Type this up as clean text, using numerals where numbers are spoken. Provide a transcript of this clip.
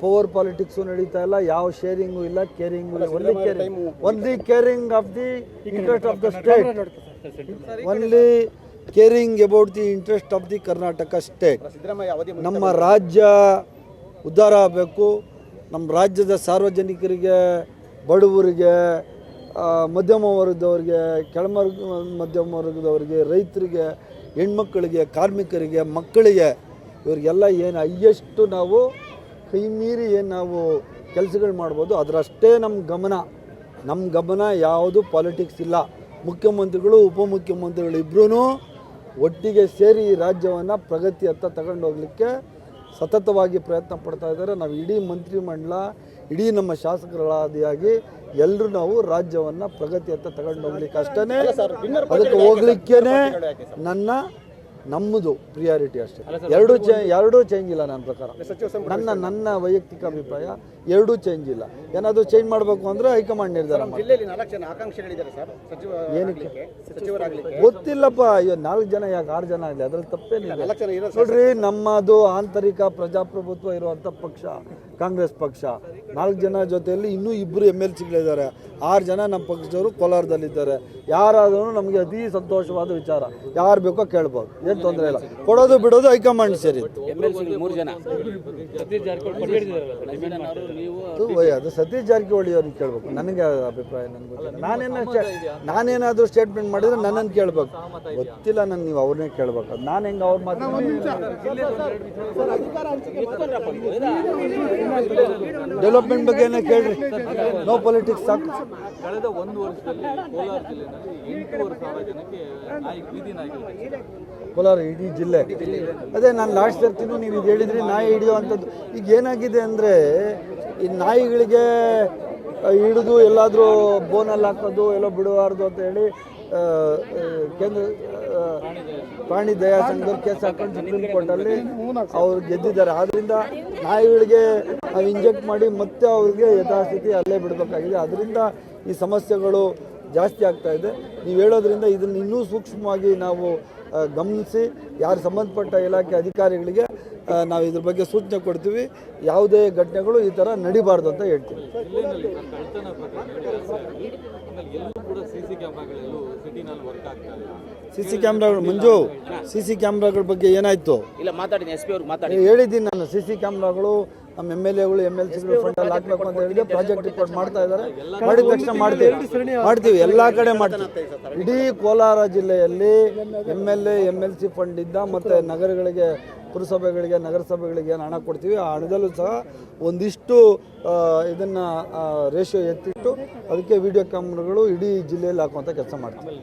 Power politics ನಡೀತಾ ಇಲ್ಲ, ಯಾವ ಶೇರಿಂಗು ಇಲ್ಲ, ಕೇರಿಂಗು ಇಲ್ಲ. Only caring of the interest of the state, only caring about the interest of the Karnataka state. ನಮ್ಮ ರಾಜ್ಯ ಉದ್ಧಾರ ಆಗಬೇಕು. ನಮ್ಮ ರಾಜ್ಯದ ಸಾರ್ವಜನಿಕರಿಗೆ, ಬಡವರಿಗೆ, ಮಧ್ಯಮ ವರ್ಗದವ್ರಿಗೆ, ಮಧ್ಯಮ ವರ್ಗದವರಿಗೆ, ರೈತರಿಗೆ, ಹೆಣ್ಮಕ್ಕಳಿಗೆ, ಕಾರ್ಮಿಕರಿಗೆ, ಮಕ್ಕಳಿಗೆ, ಇವರಿಗೆಲ್ಲ ಏನು ಹೈಯೆಸ್ಟು ನಾವು ಕೈ ಮೀರಿ ಏನು ನಾವು ಕೆಲಸಗಳು ಮಾಡ್ಬೋದು ಅದರಷ್ಟೇ ನಮ್ಮ ಗಮನ ಯಾವುದು ಪಾಲಿಟಿಕ್ಸ್ ಇಲ್ಲ. ಮುಖ್ಯಮಂತ್ರಿಗಳು, ಉಪಮುಖ್ಯಮಂತ್ರಿಗಳು ಇಬ್ಬರೂ ಒಟ್ಟಿಗೆ ಸೇರಿ ಈ ರಾಜ್ಯವನ್ನು ಪ್ರಗತಿಯತ್ತ ತಗೊಂಡು ಹೋಗಲಿಕ್ಕೆ ಸತತವಾಗಿ ಪ್ರಯತ್ನ ಪಡ್ತಾ ಇದ್ದಾರೆ. ನಾವು ಇಡೀ ಮಂತ್ರಿಮಂಡಲ, ಇಡೀ ನಮ್ಮ ಶಾಸಕರಾದಿಯಾಗಿ ಎಲ್ಲರೂ ನಾವು ರಾಜ್ಯವನ್ನು ಪ್ರಗತಿಯತ್ತ ತಗೊಂಡು ಹೋಗ್ಲಿಕ್ಕೆ ಅಷ್ಟೇ, ಅದಕ್ಕೆ ಹೋಗ್ಲಿಕ್ಕೇ ನಮ್ಮದು ಪ್ರಿಯಾರಿಟಿ ಅಷ್ಟೇ. ಎರಡೂ ಚೇಂಜ್ ಇಲ್ಲ ನನ್ನ ಪ್ರಕಾರ. ನನ್ನ ವೈಯಕ್ತಿಕ ಅಭಿಪ್ರಾಯ ಎರಡೂ ಚೇಂಜ್ ಇಲ್ಲ. ಏನಾದರೂ ಚೇಂಜ್ ಮಾಡಬೇಕು ಅಂದರೆ ಹೈಕಮಾಂಡ್ ನಿರ್ಧಾರ ಏನಕ್ಕೆ ಗೊತ್ತಿಲ್ಲಪ್ಪ. ಅಯ್ಯೋ 4 ಜನ ಯಾಕೆ 6 ಜನ ಆಗಲಿ, ಅದ್ರಲ್ಲಿ ತಪ್ಪೇನಿಲ್ಲ. ನೋಡ್ರಿ, ನಮ್ಮದು ಆಂತರಿಕ ಪ್ರಜಾಪ್ರಭುತ್ವ ಇರುವಂಥ ಪಕ್ಷ ಕಾಂಗ್ರೆಸ್ ಪಕ್ಷ. 4 ಜನ ಜೊತೆಯಲ್ಲಿ ಇನ್ನೂ 2 MLCಗಳಿದ್ದಾರೆ, 6 ಜನ ನಮ್ಮ ಪಕ್ಷದವರು ಕೋಲಾರದಲ್ಲಿದ್ದಾರೆ. ಯಾರಾದರೂ ನಮಗೆ ಅತಿ ಸಂತೋಷವಾದ ವಿಚಾರ, ಯಾರು ಬೇಕೋ ಕೇಳ್ಬೋದು, ಏನು ತೊಂದರೆ ಇಲ್ಲ. ಕೊಡೋದು ಬಿಡೋದು ಹೈಕಮಾಂಡ್ ಸೇರಿ. ಅದು ಸತೀಶ್ ಜಾರಕಿಹೊಳಿ ಅವ್ರಿಗೆ ಕೇಳಬೇಕು, ನನಗೆ ಅಭಿಪ್ರಾಯ ನಾನೇನಾದರೂ ಸ್ಟೇಟ್ಮೆಂಟ್ ಮಾಡಿದ್ರೆ ನನ್ನನ್ನು ಕೇಳಬೇಕು. ಗೊತ್ತಿಲ್ಲ ನನಗೆ, ನೀವು ಅವ್ರನ್ನೇ ಕೇಳಬೇಕು. ನಾನು ಹೆಂಗೆ ಅವ್ರ ಮಾತು ಡೆವಲಪ್ಮೆಂಟ್ ಬಗ್ಗೆ ಏನೇ ಕೇಳ್ರಿ, ನೋ ಪಾಲಿಟಿಕ್ಸ್ ಸಾಕು. ಕಳೆದ 1 ವರ್ಷದಲ್ಲಿ ಕೋಲಾರ ಜಿಲ್ಲೆಯಲ್ಲಿ 8,500 ಜನಕ್ಕೆ ನಾಯಿ ಬೀದಿನಾಗಿದೆ. ಕೋಲಾರ ಇಡೀ ಜಿಲ್ಲೆ ಅದೇ. ನಾನು ಲಾಸ್ಟ್ ತರ್ತೀನೂ ನೀವು ಇದು ಹೇಳಿದ್ರಿ, ನಾಯಿ ಹಿಡಿಯುವಂಥದ್ದು. ಈಗ ಏನಾಗಿದೆ ಅಂದರೆ, ಈ ನಾಯಿಗಳಿಗೆ ಹಿಡಿದು ಎಲ್ಲಾದರೂ ಬೋನಲ್ಲಿ ಹಾಕೋದು, ಎಲ್ಲೋ ಬಿಡಬಾರ್ದು ಅಂತ ಹೇಳಿ ಕೇಂದ್ರ ಪ್ರಾಣಿ ದಯಾ ಸಂಘದವ್ರು ಕೇಸ್ ಹಾಕೊಂಡು ಸುಪ್ರೀಂ ಕೋರ್ಟಲ್ಲಿ ಅವ್ರು ಗೆದ್ದಿದ್ದಾರೆ. ಆದ್ದರಿಂದ ನಾಯಿಗಳಿಗೆ ನಾವು ಇಂಜೆಕ್ಟ್ ಮಾಡಿ ಮತ್ತೆ ಅವ್ರಿಗೆ ಯಥಾಸ್ಥಿತಿ ಅಲ್ಲೇ ಬಿಡಬೇಕಾಗಿದೆ. ಅದರಿಂದ ಈ ಸಮಸ್ಯೆಗಳು ಜಾಸ್ತಿ ಆಗ್ತಾ ಇದೆ. ನೀವು ಹೇಳೋದ್ರಿಂದ ಇದನ್ನು ಇನ್ನೂ ಸೂಕ್ಷ್ಮವಾಗಿ ನಾವು ಗಮನಿಸಿ ಯಾರು ಸಂಬಂಧಪಟ್ಟ ಇಲಾಖೆ ಅಧಿಕಾರಿಗಳಿಗೆ ನಾವು ಇದ್ರ ಬಗ್ಗೆ ಸೂಚನೆ ಕೊಡ್ತೀವಿ. ಯಾವುದೇ ಘಟನೆಗಳು ಈ ಥರ ನಡಿಬಾರ್ದು ಅಂತ ಹೇಳ್ತೀವಿ. ಸಿಸಿ ಕ್ಯಾಮ್ರಾಗಳು ಮಂಜು, ಸಿಸಿ ಕ್ಯಾಮ್ರಾಗಳ ಬಗ್ಗೆ ಏನಾಯ್ತು ಹೇಳಿದ್ದೀನಿ ನಾನು. ಸಿಸಿ ಕ್ಯಾಮ್ರಾಗಳು ನಮ್ಮ MLAಗಳು MLCಗಳು ಫಂಡಲ್ಲಿ ಹಾಕಬೇಕು ಅಂತ ಹೇಳಿದ್ರೆ ಪ್ರಾಜೆಕ್ಟ್ ರಿಪೋರ್ಟ್ ಮಾಡ್ತಾ ಇದ್ದಾರೆ. ಮಾಡಿದ ತಕ್ಷಣ ಮಾಡ್ತೀವಿ, ಎಲ್ಲ ಕಡೆ ಮಾಡ್ತೀವಿ. ಇಡೀ ಕೋಲಾರ ಜಿಲ್ಲೆಯಲ್ಲಿ MLA MLC ಫಂಡಿಂದ ಮತ್ತು ನಗರಗಳಿಗೆ, ಪುರಸಭೆಗಳಿಗೆ, ನಗರಸಭೆಗಳಿಗೆ ಏನು ಹಣ ಕೊಡ್ತೀವಿ, ಆ ಹಣದಲ್ಲೂ ಸಹ ಒಂದಿಷ್ಟು ಇದನ್ನು ರೇಷಿಯೋ ಎತ್ತಿಟ್ಟು ಅದಕ್ಕೆ ವಿಡಿಯೋ ಕ್ಯಾಮ್ರಾಗಳು ಇಡೀ ಜಿಲ್ಲೆಯಲ್ಲಿ ಹಾಕುವಂಥ ಕೆಲಸ ಮಾಡ್ತೀವಿ.